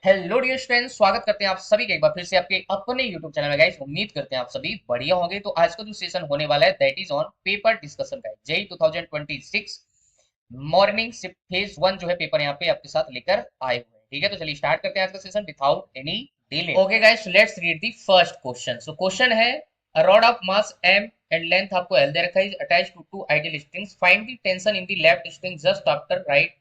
Hello dear students, स्वागत करते हैं आप सभी का एक बार फिर से आपके अपने यूट्यूब चैनल में। गाइस उम्मीद करते हैं आप सभी बढ़िया होंगे। तो आज का जो सेशन होने वाला है that is on paper discussion guys JEE 2026 morning shift phase 1 जो है पेपर यहाँ पे आपके साथ लेकर आए हुए हैं। ठीक है, तो चलिए स्टार्ट करते हैं आज का session without any delay. Okay guys, let's read the first question. So question है a rod of mass m and length आपको l दे रखा है, attached to two ideal strings. Find the tension in the left string just after right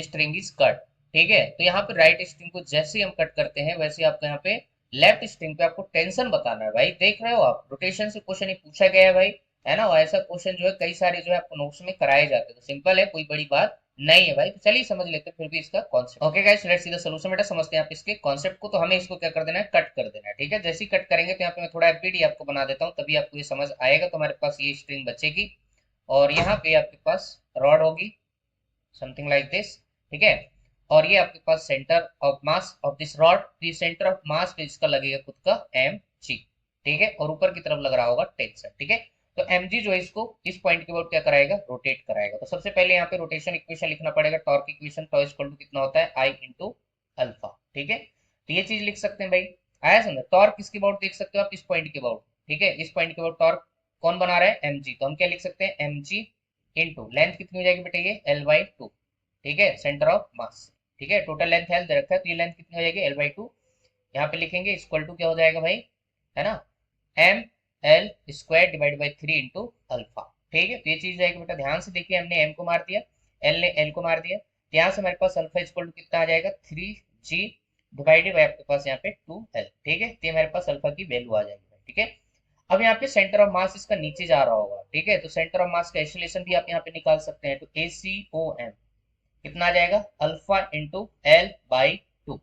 string is cut. ठीक है, तो यहाँ पे राइट स्ट्रिंग को जैसे ही हम कट करते हैं वैसे आपको यहाँ पे लेफ्ट स्ट्रिंग पे आपको टेंशन बताना है। भाई देख रहे हो आप, रोटेशन से क्वेश्चन ही पूछा गया है भाई, है ना। और ऐसा क्वेश्चन जो है कई सारे जो है आपको नोट्स में कराए जाते हैं, तो सिंपल है, कोई बड़ी बात नहीं है भाई। तो चलिए समझ लेते हैं फिर भी इसका concept. Okay guys, let's see the solution. बेटा समझते हैं आप इसके कॉन्सेप्ट को। तो हमें इसको क्या कर देना है, कट कर देना है। ठीक है, जैसे ही कट करेंगे तो यहाँ पे मैं थोड़ा एफबीडी आपको बना देता हूँ, तभी आपको ये समझ आएगा। तो हमारे पास ये स्ट्रिंग बचेगी और यहाँ पे आपके पास रॉड होगी, समथिंग लाइक दिस। ठीक है, और ये आपके पास centre of mass of this rod, the centre of mass पे इसका लगेगा खुद का एम जी। ठीक है, और ऊपर की तरफ लग रहा होगा टेंशन। ठीक है, तो एम जी जो है इसको इस पॉइंट के बाद क्या कराएगा, रोटेट कराएगा। तो सबसे पहले यहाँ पे रोटेशन इक्वेशन लिखना पड़ेगा। Torque equation tau equal to कितना होता है, आई इंटू अल्फा। ठीक है, तो ये चीज लिख सकते हैं भाई। आया समझ। टॉर्क किसके अबाउट देख सकते हो आप, इस पॉइंट के अबाउट। ठीक है, इस पॉइंट के अबाउट टॉर्क कौन बना रहा है, एम जी। तो हम क्या लिख सकते हैं, एम जी इंटू लेंथ कितनी हो जाएगी बेटा, ये एल बाई टू। ठीक है, सेंटर ऑफ मास। ठीक है, टोटल लेंथ एल दे रखा है, तो ये लेंथ कितनी हो जाएगी, एल बाई टू। यहाँ पे लिखेंगे इक्वल टू क्या हो जाएगा भाई, है ना, M L square divide by three into alpha. ठीक है, तो ये चीज जाएगी बेटा। ध्यान से देखिए, हमने एम को मार दिया, एल ने एल को मार दिया, तो यहाँ से हमारे पास अल्फा इक्वल टू कितना आ जाएगा, थ्री जी डिवाइडेड बाई आपके पास यहाँ पे टू एल। ठीक है, तो हमारे पास अल्फा की वैल्यू आ जाएगी। ठीक है, अब यहाँ पे सेंटर ऑफ मास इसका नीचे जा रहा होगा। ठीक है, तो सेंटर ऑफ मास का एक्सीलरेशन भी आप यहाँ पे निकाल सकते हैं। तो ए सी ओ एम कितना आ जाएगा, alpha into L by two.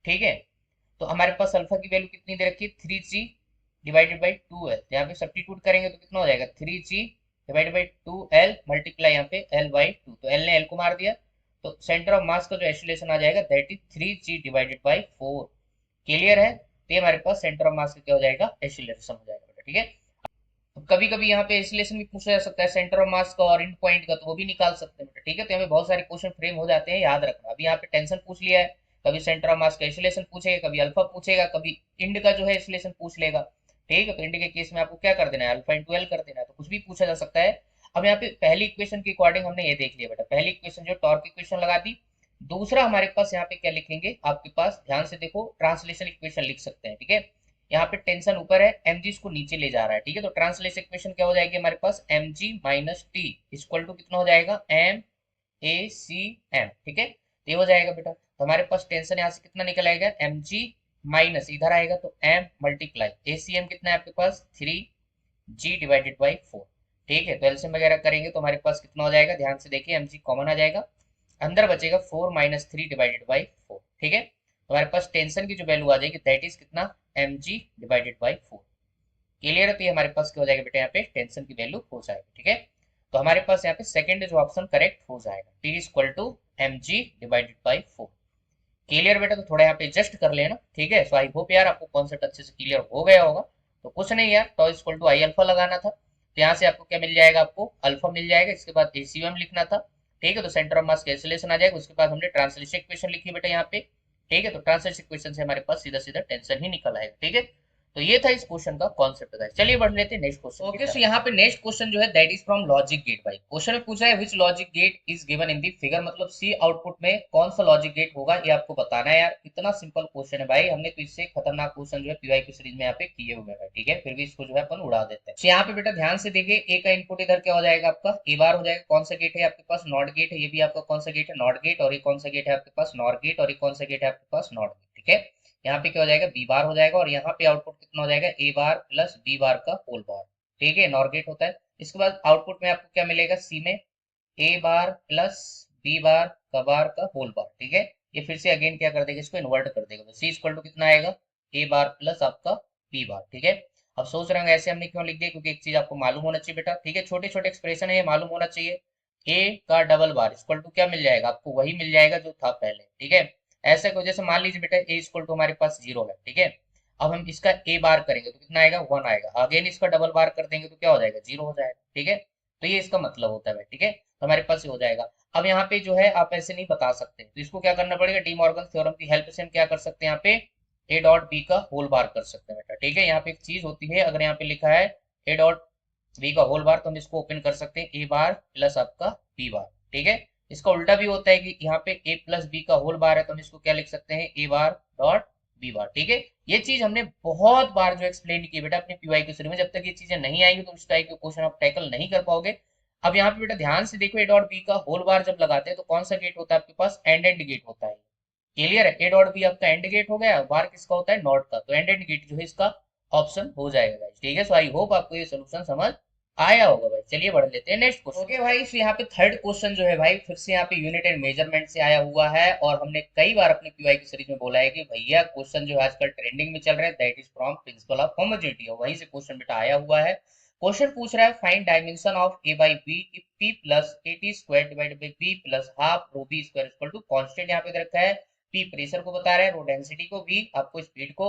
ठीक है, तो हमारे पास अल्फा की वैल्यू कितनी दे रखी है, three G divided by two L. यहाँ पे सब्स्टिट्यूट करेंगे तो कितना हो जाएगा, three G divided by two L multiply यहाँ पे एल बाई टू। तो एल ने एल को मार दिया, तो सेंटर ऑफ मास का जो एक्सीलरेशन आ जाएगा that is three G divided by four. Clear है, तो ये हमारे पास सेंटर ऑफ मास का क्या हो जाएगा, एक्सीलरेशन हो जाएगा। ठीक है, कभी कभी यहाँ पे एक्सीलरेशन भी पूछा जा सकता है सेंटर ऑफ मास का और इंड पॉइंट का, तो वो भी निकाल सकते हैं। ठीक है, तो हमें बहुत सारे क्वेश्चन फ्रेम हो जाते हैं, याद रखना। अभी यहाँ पे टेंशन पूछ लिया है, कभी सेंटर ऑफ मास का एक्सीलरेशन पूछेगा, कभी अल्फा पूछेगा, कभी इंड का जो है एक्सीलरेशन पूछ लेगा। ठीक है, तो इंड के केस में आपको क्या कर देना है, अल्फा इंटू एल कर देना है, तो कुछ भी पूछा जा सकता है। अब यहाँ पे पहली इक्वेशन के अकॉर्डिंग हमने ये देख लिया बेटा, पहली इक्वेशन जो टॉर्क इक्वेशन लगा दी। दूसरा हमारे पास यहाँ पे क्या लिखेंगे, आपके पास ध्यान से देखो, ट्रांसलेशन इक्वेशन लिख सकते हैं। ठीक है, यहाँ पे टेंशन ऊपर है, एम जी इसको नीचे ले जा रहा है। ठीक है, तो ट्रांसलेशन इक्वेशन क्या हो जाएगी हमारे पास, M G minus T equal to कितना हो जाएगा, एम ए सी एम। ठीक है, तो ये हो जाएगा बेटा। तो हमारे पास टेंशन यहाँ से कितना निकल आएगा, एम जी माइनस इधर आएगा तो M multiply A C M कितना है आपके पास, three G divided by four. ठीक है, तो एलसीएम वगैरह करेंगे तो हमारे पास कितना हो जाएगा, ध्यान से देखिए, एम जी कॉमन आ जाएगा, अंदर बचेगा four minus three divided by four. ठीक है, तो हमारे पास टेंशन की जो वैल्यू आ जाएगी दैट इज कितना, M G divided by four. Clear है, तो ये हमारे पास क्या हो जाएगा बेटा, यहाँ पे टेंशन की वैल्यू हो जाएगी। ठीक है, तो हमारे पास यहाँ पे सेकंड जो ऑप्शन करेक्ट हो जाएगा, T is equal to M G divided by four. Clear बेटा, तो थोड़ा यहाँ पे एडजस्ट कर लेना। ठीक है, सो आई होप यार आपको कॉन्सेप्ट अच्छे से क्लियर हो गया होगा। तो कुछ नहीं यार, टॉ इक्वल टू आई अल्फा लगाना था, तो यहाँ से आपको क्या मिल जाएगा, आपको अल्फा मिल जाएगा, इसके बाद एसीएम लिखना था। ठीक है, तो सेंटर ऑफ मास कैंसिलेशन आ जाएगा, उसके बाद हमने ट्रांसलेशन इक्वेशन लिखी बेटा यहाँ पे। ठीक है, तो ट्रांसलेशन इक्वेशन से हमारे पास सीधा सीधा टेंशन ही निकल आएगा। ठीक है, तो ये था इस क्वेश्चन का कॉन्सेप्ट। चलिए बढ़ लेते हैं नेक्स्ट क्वेश्चन। ओके, सो यहाँ पे नेक्स्ट क्वेश्चन जो है that is from logic gate. भाई क्वेश्चन में पूछा है which logic gate is given in the figure, मतलब सी आउटपुट में कौन सा लॉजिक गेट होगा, ये आपको बताना है यार। इतना सिंपल क्वेश्चन है भाई, हमने तो इससे खतरनाक क्वेश्चन जो है पीवाई की सीरीज में यहाँ पे किए हुए हैं। ठीक है, फिर भी इसको जो है अपन उड़ा देते हैं। तो यहाँ पे बेटा ध्यान से देखिए, ए का इनपुट इधर क्या हो जाएगा, आपका ए बार हो जाएगा। कौन सा गेट है आपके पास, नॉट गेट है। ये भी आपका कौन सा गेट है, नॉट गेट। और ये कौन सा गेट है आपके पास, नॉर गेट। और ये कौन सा गेट है आपके पास, नॉट गेट। ठीक है, यहाँ पे क्या हो जाएगा, बी बार हो जाएगा, और यहाँ पे आउटपुट कितना हो जाएगा, ए बार प्लस बी बार का होल बार। ठीक है, नॉर गेट होता है। इसके बाद आउटपुट में आपको क्या मिलेगा, सी में ए बार प्लस बी बार का बार का होल बार। ठीक है, ये फिर से अगेन क्या कर देगा, इसको इन्वर्ट कर देगा। तो सी इक्वल टू कितना आएगा, ए बार प्लस आपका बी बार। ठीक है, अब सोच रहे होंगे ऐसे हमने क्यों लिख दिया, क्योंकि एक चीज आपको मालूम होना चाहिए बेटा। ठीक है, छोटे छोटे एक्सप्रेशन है, ये मालूम होना चाहिए। ए का डबल बार इक्वल टू क्या मिल जाएगा आपको, वही मिल जाएगा जो था पहले। ठीक है, ऐसे को जैसे मान लीजिए बेटा ए इक्वल टू हमारे पास जीरो है। ठीक है, अब हम इसका ए बार करेंगे तो कितना आएगा, वन आएगा। अगेन इसका डबल बार कर देंगे तो क्या हो जाएगा, जीरो हो जाएगा। ठीक है, तो ये इसका मतलब होता है भाई। ठीक है, तो हमारे पास ये हो जाएगा। अब यहाँ पे जो है आप ऐसे नहीं बता सकते, तो इसको क्या करना पड़ेगा, डी मॉर्गन थ्योरम की हेल्प से हम क्या कर सकते हैं, यहाँ पे ए डॉट बी का होल बार कर सकते हैं बेटा। ठीक है, यहाँ पे एक चीज होती है, अगर यहाँ पे लिखा है ए डॉट बी का होल बार, तो हम इसको ओपन कर सकते हैं ए बार प्लस आपका बी बार। ठीक है, इसका उल्टा भी होता है कि यहाँ पे ए प्लस बी का होल बार है, तो हम इसको क्या लिख सकते हैं, ए बार डॉट बी बार। ठीक है, ये चीज हमने बहुत बार जो एक्सप्लेन की बेटा अपने पीवाई के शुरू में, जब तक ये चीजें नहीं आएंगी तो उस टाइप के क्वेश्चन आप टैकल नहीं कर पाओगे। अब यहाँ पे बेटा ध्यान से देखो, ए डॉट बी का होल बार जब लगाते हैं तो कौन सा गेट होता है आपके पास, एंड एंड गेट होता है। क्लियर है, ए डॉट बी आपका एंड गेट हो गया, बार किसका होता है, नॉट का, तो एंड एंड गेट जो है इसका ऑप्शन हो जाएगा गाइस। ठीक है, सो आई होप आपको ये सोल्यूशन समझ आया होगा भाई। चलिए बढ़ लेते हैं नेक्स्ट क्वेश्चन। ओके भाई, यहाँ पे थर्ड क्वेश्चन जो है भाई फिर से यहाँ पे यूनिट एंड मेजरमेंट से आया हुआ है, और हमने कई बार अपने पीवाई की सीरीज में बोला है कि भैया क्वेश्चन जो है आजकल ट्रेंडिंग में चल रहे हैं, that is from principle of homogeneity, वहीं से क्वेश्चन बेटा आया हुआ है। क्वेश्चन पूछ रहा है find dimension of A by B if P plus A T square divided by B plus half rho B square equal to constant यहाँ पे दे रखा है, पी प्रेशर को बता रहा है, रो डेंसिटी को, बी आपको स्पीड को।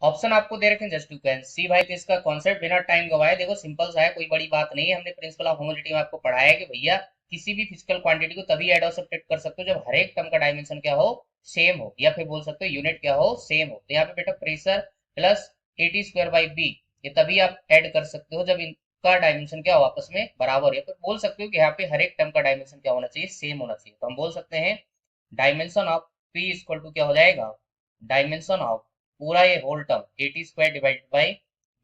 ऑप्शन आपको दे रखे हैं, जस्ट यू कैन सी भाई। तो इसका कॉन्सेप्ट बिना टाइम गवाए देखो सिंपल सा है, कोई बड़ी बात नहीं है। हमने प्रिंसिपल ऑफ होमोजेनिटी में आपको पढ़ाया है कि भैया किसी भी फिजिकल क्वांटिटी को तभी ऐड और सब्ट्रैक्ट कर सकते हो जब हर एक टर्म का डायमेंशन क्या हो, सेम हो, या फिर बोल सकते हो यूनिट क्या हो, सेम हो। तो यहाँ पे बेटा pressure plus A T square by B, ये तभी आप ऐड कर सकते हो जब इनका डायमेंशन क्या हो, आपस में बराबर है। तो बोल सकते हो कि यहाँ पे हर एक टर्म का डायमेंशन क्या होना चाहिए, सेम होना चाहिए। तो हम बोल सकते हैं dimension of P equal to क्या हो जाएगा, डायमेंशन ऑफ पूरा ये whole term A T square divided by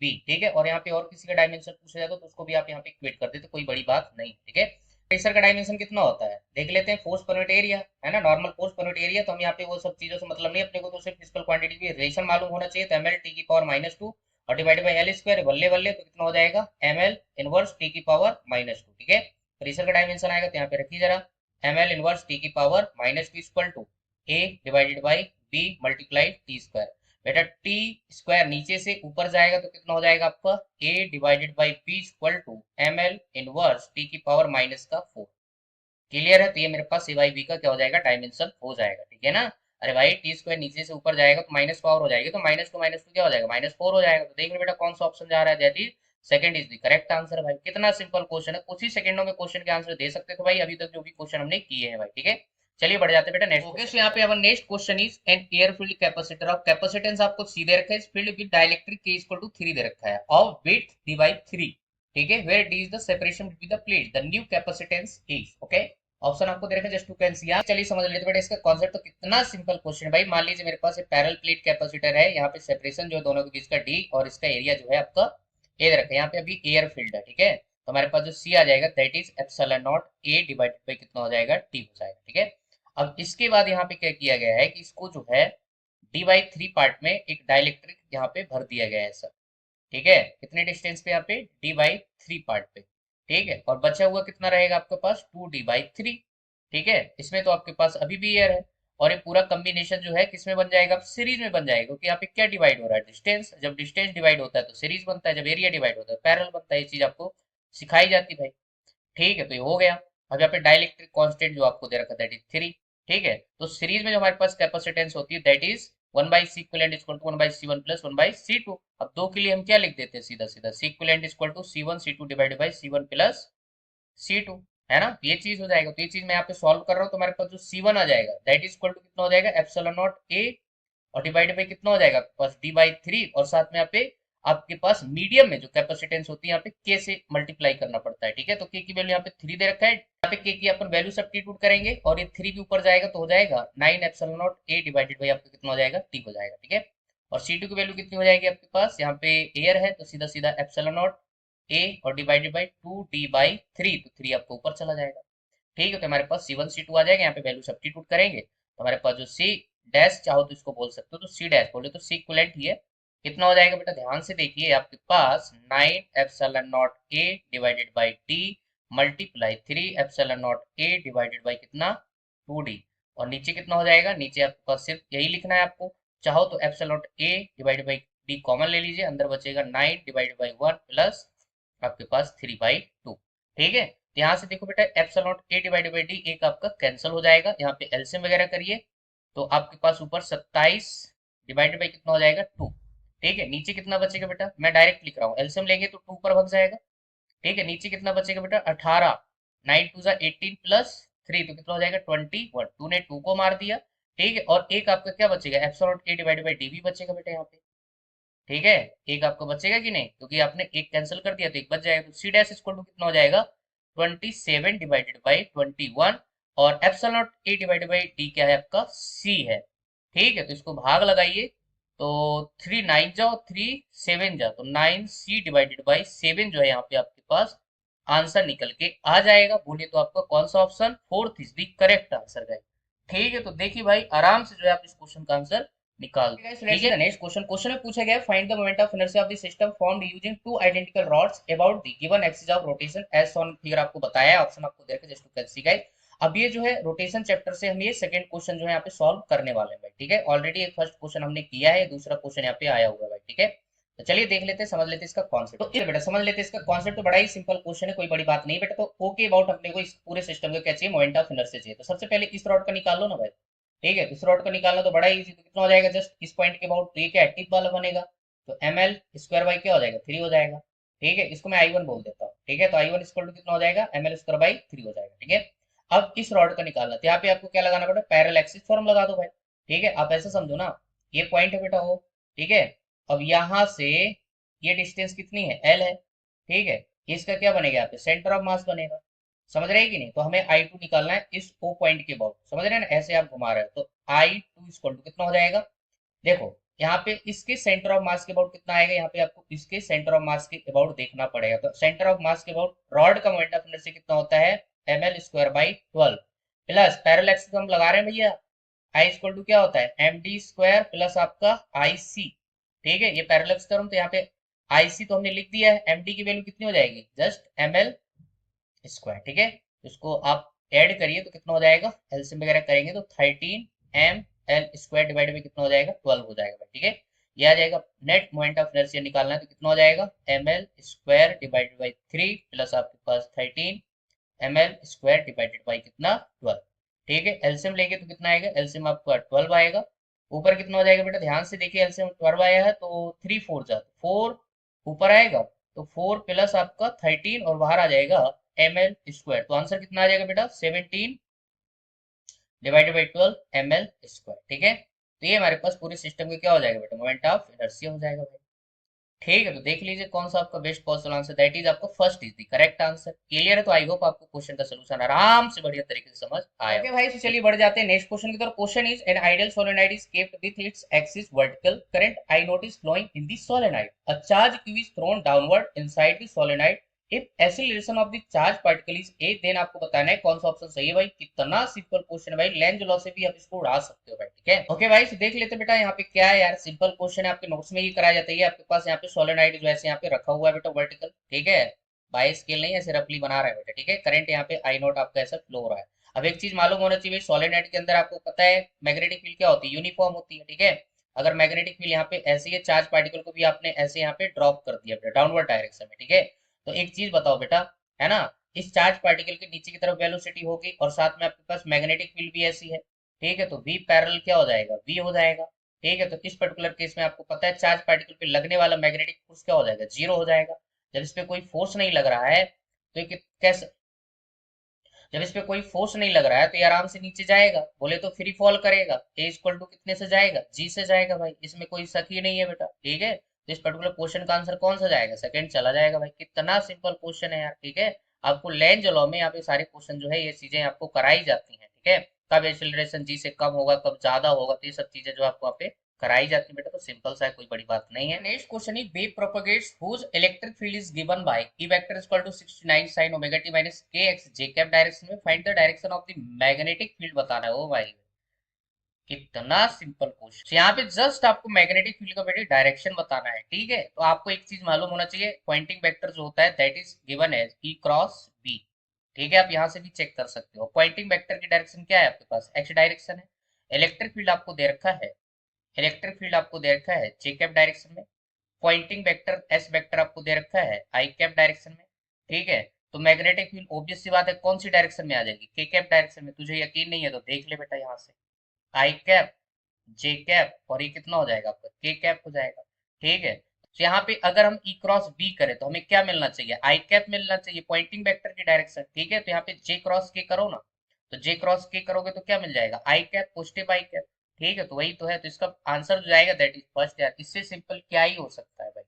B. ठीक है, और यहाँ पे और किसी का डायमेंशन पूछा जाता तो उसको भी आप यहाँ पे इक्वेट कर देते, कोई बड़ी बात नहीं। ठीक है, प्रेशर का डायमेंशन कितना होता है देख लेते हैं, फोर्स पर यूनिट एरिया है ना, normal force per unit area. तो हम यहाँ पे वो सब चीजों से मतलब नहीं, अपने को तो सिर्फ फिजिकल क्वांटिटी की रिलेशन मालूम होना चाहिए। तो एम एल टी की पावर -2 और डिवाइडेड बाई एल स्क्वायर, बल्ले बल्ले, तो कितना हो जाएगा, एम एल इनवर्स टी की पावर -2। ठीक है, प्रेशर का डायमेंशन आएगा तो यहाँ पे रखिए जरा, एम एल इनवर्स टी की power -2 equal to A divided by B multiply T square. बेटा टी स्क्वायर नीचे से ऊपर जाएगा तो कितना हो जाएगा आपका, a divided by B equal to M L inverse T की पावर -4। क्लियर है, तो ये मेरे पास ए बाई बी का क्या हो जाएगा, डायमेंशन हो जाएगा। ठीक है ना, अरे भाई टी स्क्वायर नीचे से ऊपर जाएगा तो माइनस पावर हो जाएगी, तो -2 क्या हो जाएगा, -4 हो जाएगा। तो देख लो बेटा कौन सा ऑप्शन जा रहा है, that is second is the correct answer. भाई कितना सिंपल क्वेश्चन है, कुछ ही सेकंडों में क्वेश्चन के आंसर दे सकते थे भाई अभी तक जो भी क्वेश्चन हमने किए हैं भाई। ठीक है, चलिए बढ़ जाते हैं बेटा नेक्स्ट। ओके, सो यहाँ पे हमारा next question is an air field capacitor of capacitance आपको सीधे रखा है, इस field with dielectric K equal to 3 दे रखा है, ऑफ विड्थ डी बाई 3। ठीक है, where D is the separation between the plate, the new capacitance is. Okay, option आपको दे रखे हैं, जस्ट टू कैन सी। चलिए समझ लेते बेटा इसका कॉन्सेप्ट। तो कितना सिंपल क्वेश्चन है भाई, मान लीजिए मेरे पास एक पैरेलल प्लेट कैपेसिटर है, यहाँ पे सेपरेशन जो है दोनों के बीच का डी, और इसका एरिया जो है आपका ए दे रखा है, यहाँ पे अभी एयर फील्ड है। ठीक है, तो हमारे पास जो सी आ जाएगा that is epsilon not a divided by कितना हो जाएगा, टी हो जाएगा। ठीक है, अब इसके बाद यहाँ पे क्या किया गया है कि इसको जो है डी बाई 3 पार्ट में एक डाइलेक्ट्रिक यहाँ पे भर दिया गया है सर। ठीक है, कितने डिस्टेंस पे, यहाँ पे डी बाई 3 पार्ट पे। ठीक है, और बचा हुआ कितना रहेगा आपके पास, 2d/3। ठीक है, इसमें तो आपके पास अभी भी एयर है, और ये पूरा कॉम्बिनेशन जो है किसमें बन जाएगा, सीरीज में बन जाएगा, क्योंकि यहाँ पे क्या डिवाइड हो रहा है, डिस्टेंस। जब डिस्टेंस डिवाइड होता है तो सीरीज बनता है, जब एरिया डिवाइड होता है पैरेलल बनता है। ये चीज आपको सिखाई जाती है भाई। ठीक है, तो ये हो गया। अब यहाँ पे डाइलेक्ट्रिक कांस्टेंट जो आपको दे रखा है दैट इज 3। ठीक है, तो सीरीज में जो हमारे पास कैपेसिटेंस होती है that is 1/C equivalent equal to 1/C1 plus 1/C2। अब दो के लिए हम क्या लिख देते हैं, सीधा सीधा C equivalent equal to C1 C2 divided by C1 plus C2, है ना। तो ये चीज हो जाएगा, तो ये चीज मैं यहाँ पे सॉल्व कर रहा हूँ, तो हमारे पास जो C1 आ जाएगा दैट इज इक्वल टू कितना हो जाएगा, एप्सिलॉन नॉट A, और डिवाइडेड बाई कितना हो जाएगा आपके पास, d/3, और साथ में यहाँ पे आपके पास मीडियम में जो कैपेसिटेंस होती है यहाँ पे के से मल्टीप्लाई करना पड़ता है। ठीक है, तो के की वैल्यू यहाँ पे 3 दे रखा है, यहाँ पे के की अपन वैल्यू सब्स्टिट्यूट करेंगे, और ये 3 भी ऊपर जाएगा तो हो जाएगा 9 epsilon not a divided by आपका कितना हो जाएगा, टी हो जाएगा। ठीक है, और C2 की वैल्यू कितनी हो जाएगी आपके पास, यहाँ पे एयर है तो सीधा सीधा एप्सिलॉन नॉट ए और डिवाइडेड बाई 2d/3, तो 3 आपको ऊपर चला जाएगा। ठीक है, तो हमारे पास C1 C2 आ जाएगा, यहाँ पे वैल्यू सब्स्टिट्यूट करेंगे तो हमारे पास जो C डैश चाहो तो इसको बोल सकते हो, तो C डैश बोले तो C इक्विवेलेंट ही है। कितना हो जाएगा बेटा, ध्यान से देखिए, आपके पास 9 epsilon not A divided by T multiply 3 epsilon not A divided by कितना, 2d, और नीचे कितना हो जाएगा, नीचे आपके पास सिर्फ यही लिखना है आपको। चाहो तो epsilon not A divided by D common ले लीजिए, अंदर बचेगा 9 डिवाइडेड बाई 1 प्लस आपके पास 3/2। ठीक है, तो यहाँ से देखो बेटा epsilon not a divided by D एक आपका कैंसिल हो जाएगा, यहाँ पे एलसीएम वगैरह करिए तो आपके पास ऊपर 27 डिवाइडेड बाई कितना हो जाएगा, 2। ठीक है, नीचे कितना बचेगा बेटा, मैं डायरेक्ट लिख रहा हूँ, एलसीएम लेंगे तो 2 ऊपर भग जाएगा। ठीक है, नीचे कितना बचेगा बेटा, 18, 9 2 जा 18 प्लस 3 तो कितना हो जाएगा 21, तूने 2 को मार दिया, ठीक है। और एक आपका क्या बचेगा, epsilon A divided by D भी बचेगा बेटा यहाँ पे, ठीक है। एक आपको बचेगा कि नहीं, क्योंकि आपने एक कैंसिल कर दिया तो एक बच जाएगा, तो सी डैश इक्वल टू कितना हो जाएगा 27 डिवाइडेड बाई 21, और epsilon not a divided by D क्या है आपका सी है, ठीक है। तो इसको भाग लगाइए, तो 3 9 जाओ, 3 7 जाओ, तो 9 सी डिवाइडेड बाई 7 जो है यहाँ पे आपके पास आंसर निकल के आ जाएगा। बोलिए तो आपका कौन सा option, fourth is the correct answer guys, ठीक है। तो देखिए भाई आराम से जो है आप इस क्वेश्चन का आंसर निकाल दो, ठीक है। नेक्स्ट क्वेश्चन, क्वेश्चन में पूछा गया find the moment of inertia of the system formed using two identical rods about the given axis of rotation as shown figure, आपको बताया है, ऑप्शन आपको देकर just to catch see guys. अब ये जो है रोटेशन चैप्टर से हम ये सेकंड क्वेश्चन जो है यहाँ पे सॉल्व करने वाले हैं भाई, ठीक है। ऑलरेडी एक फर्स्ट क्वेश्चन हमने किया है, दूसरा क्वेश्चन यहाँ पे आया हुआ है भाई, ठीक है। तो चलिए देख लेते हैं, समझ लेते हैं इसका कॉन्सेप्ट। तो ये बेटा समझ लेते हैं इसका कॉन्सेप्ट, तो बड़ा ही सिंपल क्वेश्चन है, कोई बड़ी बात नहीं बेटा। तो ओके अबाउट अपने को इस पूरे सिस्टम का क्या चाहिए, मोमेंट ऑफ इनर्शिया चाहिए। तो सबसे पहले इस रॉड का निकाल लो ना भाई, ठीक है। तो इस रॉड का निकालना तो बड़ा इजी, तो कितना हो जाएगा जस्ट इस पॉइंट के अबाउट, तो ये क्या टिप वाला बनेगा, तो एम एल स्क्वायर बाई क्या हो जाएगा 3 हो जाएगा, ठीक है। इसको मैं आई 1 बोल देता हूँ, ठीक है। तो आई 1 इक्वल टू कितना हो जाएगा एम एल स्क्वायर बाई 3 हो जाएगा, ठीक है। अब इस रॉड का निकालना, तो यहाँ पे आपको क्या लगाना पड़ेगा, पैरेलल एक्सिस फॉर्म लगा दो भाई, ठीक है। आप ऐसे समझो ना, ये पॉइंट है बेटा हो, ठीक है। अब यहाँ से ये डिस्टेंस कितनी है एल है, ठीक है। इसका क्या बनेगा यहाँ पे सेंटर ऑफ मास बनेगा, समझ रहे हैं कि नहीं। तो हमें आई 2 निकालना है इस ओ पॉइंट के अबाउट, समझ रहे हैं ना, ऐसे आप घुमा रहे हो, तो आई 2 इक्वल टू कितना हो जाएगा, देखो यहाँ पे इसके सेंटर ऑफ मास के अबाउट कितना आएगा, यहाँ पे आपको इसके सेंटर ऑफ मास के अबाउट देखना पड़ेगा। तो सेंटर ऑफ मास के अबाउट रॉड का मोमेंट ऑफ इनर्शिया कितना होता है M L square by 12 plus parallel axis हम लगा रहे हैं भैया, आई इक्वल टू क्या होता है एम डी स्क्वायर प्लस आपका आई सी, ठीक है। ये पैरेलल एक्सिस थ्योरम, तो यहाँ पे आई सी तो हमने लिख दिया है, एम डी की वैल्यू कितनी हो जाएगी जस्ट एम एल स्क्वायर, ठीक है। इसको आप ऐड करिए तो कितना हो जाएगा, एलसीएम वगैरह करेंगे तो 13 एम एल स्क्वायर डिवाइड में कितना हो जाएगा 12 हो जाएगा, ठीक है। ये आ जाएगा। नेट मोमेंट ऑफ इनर्शिया निकालना है तो कितना हो जाएगा M L square divided by 3 plus आपके पास 13 M L square divided by कितना 12, ठीक है। एलसीएम लेंगे तो कितना आएगा, एलसीएम आपका 12 आएगा। ऊपर कितना हो जाएगा बेटा, ध्यान से देखिए, एलसीएम 12 आया है तो 3 4 जा 4 ऊपर आएगा, तो 4 प्लस आपका 13 और बाहर आ जाएगा एम एल स्क्वायर, तो आंसर कितना आ जाएगा बेटा 17 divided by 12 M L square, ठीक है। तो ये हमारे पास पूरे सिस्टम का क्या हो जाएगा बेटा, मोमेंट ऑफ इनर्शिया हो जाएगा भाई, ठीक है। तो देख लीजिए कौन सा आपका best possible answer, that is आपका first is the correct answer. Clear है, तो आई होप आपको क्वेश्चन का सोल्यूशन आराम से बढ़िया तरीके से समझ आया। ओके भाई, तो चलिए बढ़ जाते हैं नेक्स्ट क्वेश्चन की तरफ। Question is an ideal solenoid is kept with its axis vertical current I naught is flowing in the solenoid, a charge q is thrown downward inside the solenoid, if acceleration of the charge particle is a, then आपको बताना है कौन सा option सही है भाई। कितना simple question है भाई, लेंज लॉ से भी आप इसको उड़ा सकते हो भाई, ठीक है। ओके भाई, तो देख लेते बेटा यहाँ पे क्या है यार, सिंपल क्वेश्चन है, आपके नोट्स में ही कराया जाता है। आपके पास यहाँ पे सोलेनोइड जो ऐसे यहाँ पे रखा हुआ है बेटा वर्टिकल, ठीक है। बाई स्केल नहीं, ऐसे रफली बना रहा है बेटा, ठीक है। करंट यहाँ पे आई नोट आपका ऐसा फ्लो हो रहा है। अब एक चीज मालूम होना चाहिए, सोलेनोइड के अंदर आपको पता है मैग्नेटिक फील्ड क्या होती है, यूनिफॉर्म होती है, ठीक है। अगर मैग्नेटिक फील्ड यहाँ पे ऐसे ही चार्ज पार्टिकल को भी आपने ऐसे यहाँ पे ड्रॉप कर दिया बेटा डाउनवर्ड डायरेक्शन में, ठीक है। तो एक चीज बताओ बेटा, है ना, इस चार्ज पार्टिकल के नीचे की तरफ वेलोसिटी होगी और साथ में आपके पास मैग्नेटिक फील्ड भी ऐसी है, ठीक है। तो v पैरेलल क्या हो जाएगा, v हो जाएगा, ठीक है। तो इस पर्टिकुलर केस में आपको पता है चार्ज पार्टिकल पे लगने वाला मैग्नेटिक फोर्स क्या हो जाएगा, जीरो हो जाएगा। जब इस पे कोई फोर्स नहीं लग रहा है तो ये कैसे, जब इस पे कोई फोर्स नहीं लग रहा है तो ये आराम से नीचे जाएगा, बोले तो फ्री फॉल करेगा। ए इक्वल टू कितने से जाएगा, जी से जाएगा भाई, इसमें कोई शक ही नहीं है बेटा, ठीक है। तो इस पर्टिकुलर क्वेश्चन का आंसर कौन सा जाएगा, सेकंड चला जाएगा भाई। कितना सिंपल क्वेश्चन है यार, ठीक है। आपको लेंज लॉ में यहाँ पे सारे क्वेश्चन जो है ये चीजें आपको कराई जाती हैं, ठीक है। कब एक्सीलरेशन जी से कम होगा, कब ज्यादा होगा, तो ये सब चीजें जो आपको यहाँ पे कराई जाती है बेटा। तो सिंपल सा है, कोई बड़ी बात नहीं है। Next question is wave propagates whose electric field is given by E vector is equal to 69 sin omega t minus k x j cap direction में, find the direction of the magnetic field बताना है। ओ भाई कितना simple question, यहाँ पे just आपको magnetic field का बेटे डायरेक्शन बताना है, ठीक है। तो आपको एक चीज मालूम होना चाहिए, पॉइंटिंग वेक्टर जो होता है that is given as E cross B, ठीक है। आप यहाँ से भी चेक कर सकते हो। पॉइंटिंग वेक्टर की डायरेक्शन क्या है आपके पास, x डायरेक्शन है। इलेक्ट्रिक फील्ड आपको दे रखा है, इलेक्ट्रिक फील्ड आपको दे रखा है जे कैप डायरेक्शन में। पॉइंटिंग वेक्टर एस वेक्टर आपको दे रखा है आई कैप डायरेक्शन में, ठीक है। तो मैग्नेटिक फील्ड ऑब्वियस सी बात है कौन सी डायरेक्शन में आ जाएगी, के कैप डायरेक्शन में। तुझे यकीन नहीं है तो देख ले बेटा, यहाँ से आई कैप जे कैप और ये कितना हो जाएगा आपका के कैप हो जाएगा, ठीक है। तो यहाँ पे अगर हम ई क्रॉस बी करें तो हमें क्या मिलना चाहिए, आई कैप मिलना चाहिए, पॉइंटिंग वेक्टर की डायरेक्शन, ठीक है। तो यहाँ पे जे क्रॉस के करो ना, तो जे क्रॉस के करोगे तो क्या मिल जाएगा, आई कैप, पॉजिटिव आई कैप। ठीक है, तो वही तो है, तो इसका आंसर जो जाएगा दैट इज फर्स्ट यार, इससे सिंपल क्या ही हो सकता है भाई।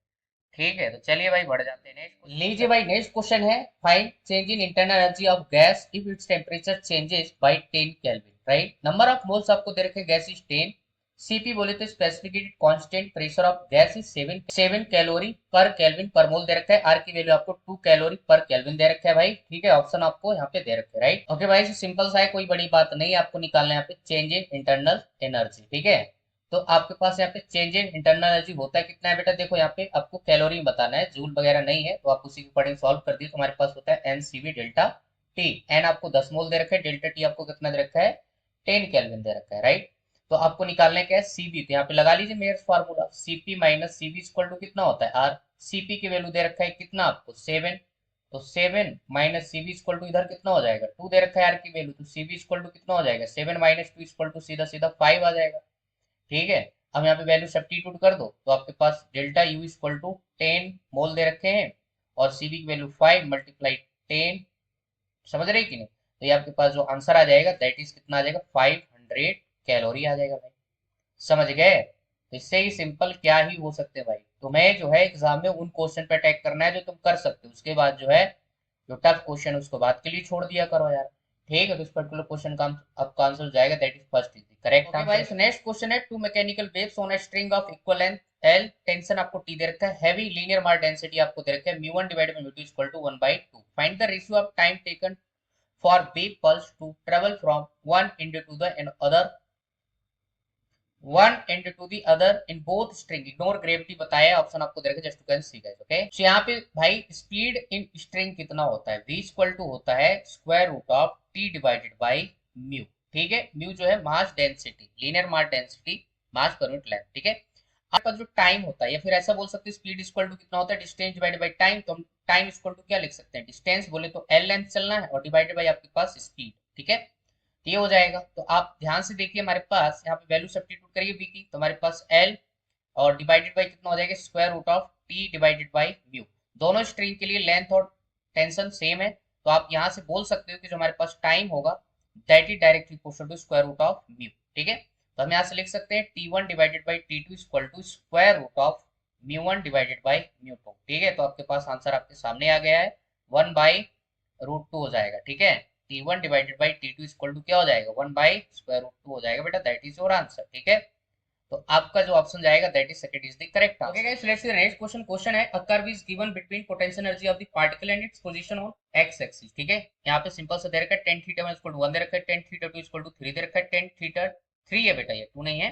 ठीक है, तो चलिए भाई बढ़ जाते हैं नेक्स्ट। लीजिए भाई नेक्स्ट क्वेश्चन है, find change in internal energy of gas if its temperature changes by 10 kelvin, right. Number of moles आपको दे रखे, गैस इज 10, सीपी बोले तो specificated constant pressure of gas is 7 calorie per kelvin per mole दे रखा है, are की value आपको 2 calorie per kelvin दे रखा है भाई। ठीक है, ऑप्शन आपको यहाँ पे दे रखे, राइट। ओके भाई, सिंपल सा है, कोई बड़ी बात नहीं है, आपको निकालना है यहाँ पे चेंज इन इंटरनल एनर्जी। ठीक है, तो आपके पास यहाँ पे चेंज इन इंटरनल एनर्जी होता है कितना है बेटा, देखो यहाँ पे आपको कैलोरी में बताना है, जूल वगैरह नहीं है, तो आप उसी के अकॉर्डिंग सॉल्व कर दिए, तो हमारे पास होता है n C V delta T. N आपको 10 मोल दे रखा है, डेल्टा टी आपको कितना दे रखा है, 10 केल्विन दे रखा है, राइट। तो आपको निकालना है क्या है, सीबी, तो यहाँ पे लगा लीजिए Mayer's formula, CP minus CV equal to कितना होता है आर। सीपी की वैल्यू दे रखा है कितना आपको 7, तो 7 माइनस सीबी इक्वल टू इधर कितना हो जाएगा 2 दे रखा है आर की वैल्यू, तो सीबी इक्वल टू कितना हो जाएगा 7 माइनस 2 इक्वल टू सीधा सीधा 5 आ जाएगा। ठीक है, अब यहाँ पे वैल्यू सब्स्टिट्यूट कर दो, तो आपके पास डेल्टा यू इक्वल टू 10 मोल दे रखे हैं, और सीबी की वैल्यू 5 मल्टीप्लाई 10, समझ रहे कि नहीं। तो ये आपके पास जो आंसर आ जाएगा दैट इज कितना आ जाएगा 500 कैलोरी आ जाएगा भाई, समझ गए। तो इससे ही सिंपल क्या ही हो सकते हैं भाई। तुम्हें जो है एग्जाम में उन क्वेश्चन पे अटैक करना है जो तुम कर सकते हो, उसके बाद जो है जो टफ क्वेश्चन उसको बाद के लिए छोड़ दिया करो यार। ठीक है, तो इस पर्टिकुलर क्वेश्चन का आपका आंसर हो जाएगा that is first is the correct answer. भाई नेक्स्ट क्वेश्चन है, two mechanical waves on a string of equal length L, tension आपको टी दे रखा है, हैवी लीनियर मास डेंसिटी आपको दे रखा है म्यू1 डिवाइडेड बाय म्यू2 equal to 1/2, find the ratio of time taken for wave pulse to travel from one end to the other, one end to the other in both string, ignore gravity बताया, option आपको दे रखा है just to can see guys. Okay, so यहाँ पे भाई speed in string कितना होता है, v इक्वल टू होता है square root of t divided by mu. ठीक है, म्यू जो है mass density, linear mass density, mass per unit length. ठीक है, आपका जो टाइम होता है, या फिर ऐसा बोल सकते हैं स्पीड इक्वल टू कितना होता है डिस्टेंस डिवाइडेड बाय टाइम, तो हम टाइम इक्वल टू क्या लिख सकते हैं, डिस्टेंस बोले तो एल लेंथ चलना है, और डिवाइडेड बाय आपके पास स्पीड। ठीक है, ये हो जाएगा, तो आप ध्यान से देखिए हमारे पास यहाँ पे वैल्यू सब्स्टिट्यूट करिए v की, तो हमारे पास l और डिवाइडेड बाय कितना हो जाएगा square root of t divided by mu. दोनों स्ट्रिंग के लिए लेंथ और टेंशन सेम है, तो आप यहाँ से बोल सकते हो कि जो हमारे पास टाइम होगा that is directly proportional to square root of mu. ठीक है, तो हम यहाँ से लिख सकते हैं t1 divided by t2 equal to square root of म्यू1 डिवाइडेड बाय म्यू2। ठीक है, तो आपके पास आंसर आपके सामने आ गया है, 1/√2 हो जाएगा। ठीक है, t1 divided by t2 equal to क्या हो जाएगा 1/√2 हो जाएगा बेटा, दैट इज योर आंसर। ठीक है, तो आपका जो ऑप्शन जाएगा that is second is the correct answer. Okay guys, let's see the next question. Question है, a curve is given between potential energy of the particle and its position on X axis. ठीक है, यहाँ पे simple सा दे रखा है tan theta 1 equal to 1 दे रखा है, tan थीटा 2 इक्वल टू 3 दे रखा है, tan थीटा 3 है बेटा, ये 2 नहीं है,